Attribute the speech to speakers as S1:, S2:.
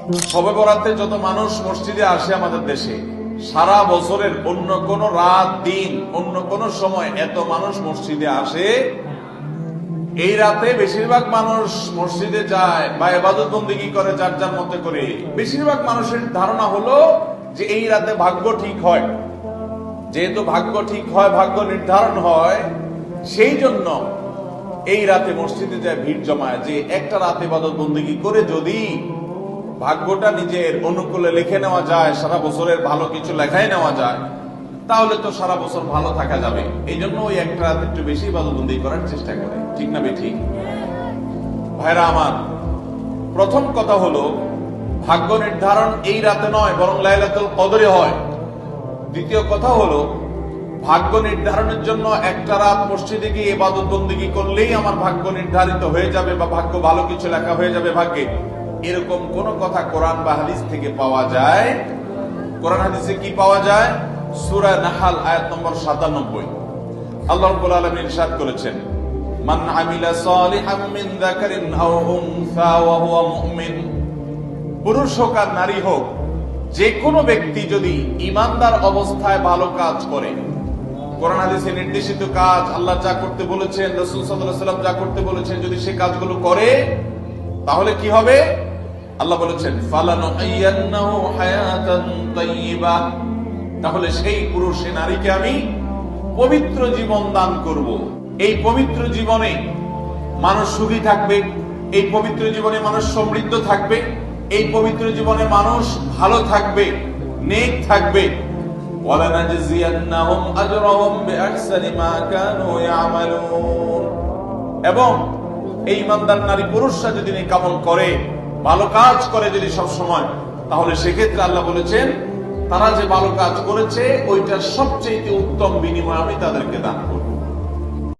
S1: শবে বরাতে যত মানুষ মসজিদে আসে আমাদের দেশে, সারা বছরের অন্য কোন রাত দিন অন্য কোন সময় এত মানুষ মসজিদে আসে, এই রাতে বেশিরভাগ মানুষ মসজিদে যায় বা ইবাদত বন্দেগী করে যার যার মতে করে। বেশিরভাগ মানুষের ধারণা হলো যে এই রাতে ভাগ্য ঠিক হয়। যেহেতু ভাগ্য ঠিক হয়, ভাগ্য নির্ধারণ হয়, সেই জন্য এই রাতে মসজিদে যায় ভিড় জমায়, যে একটা রাতে ইবাদত বন্দেগী করে যদি ভাগ্যটা নিজের অনুকূলে লিখে নেওয়া যায়, সারা বছরের ভালো কিছু লেখাই নেওয়া যায়, তাহলে তো সারা বছর ভালো থাকা যাবে। এই জন্য ওই একটা রাত একটু বেশি ইবাদতবন্দেগী করার চেষ্টা করে। ঠিক না বেঠিক? ভাইরা আমার, প্রথম কথা হলো ভাগ্য নির্ধারণ এই রাতে নয়, বরং লাইলাতুল কদরে হয়। দ্বিতীয় কথা হলো ভাগ্য নির্ধারণের জন্য একটা রাত মসজিদে গিয়ে ইবাদত বন্দেগী করলেই আমার ভাগ্য নির্ধারিত হয়ে যাবে বা ভাগ্য ভালো কিছু লেখা হয়ে যাবে ভাগ্যে, এরকম কোন কথা কোরআন বা হাদিস থেকে পাওয়া যায়? কোরআন হাদিসে কি পাওয়া যায়? সূরা নাহাল আয়াত নম্বর 97 আল্লাহ রাব্বুল আলামিন ইরশাদ করেছেন, মান আমিলা সালিহাম মিন যাকারিন আও উনসা ওয়া হুয়া মুমিন। পুরুষ হোক আর নারী হোক, যে কোনো ব্যক্তি যদি ঈমানদার অবস্থায় ভালো কাজ করে, কোরআন হাদিসে নির্দেশিত কাজ, আল্লাহ যা করতে বলেছেন, রাসূল সাল্লাল্লাহু আলাইহি ওয়াসাল্লাম যা করতে বলেছেন, যদি সে কাজগুলো করে, তাহলে কি হবে? আল্লাহ বলেছেন, ফালানুহিয়ান্নাহু হায়াতান তাইয়্যিবাহ। তাহলে সেই পুরুষ সে নারীকে আমি পবিত্র জীবন দান করব। এই পবিত্র জীবনে মানুষ সুখী থাকবে, এই পবিত্র জীবনে মানুষ সমৃদ্ধ থাকবে, এই পবিত্র জীবনে মানুষ ভালো থাকবে, নেক থাকবে। ওয়ালানাজজিয়ান্নাহুম আজরাহুম বিআহসানি মা কানু ইয়ামালুন। এবং এই ইমানদার নারী পুরুষরা যদি নেক আমল করে, ভালো কাজ করে যদি সব সময়, তাহলে সেক্ষেত্রে আল্লাহ বলেছেন তারা যে ভালো কাজ করেছে ওইটার সবচেয়ে উত্তম বিনিময় আমি তাদেরকে দান করব।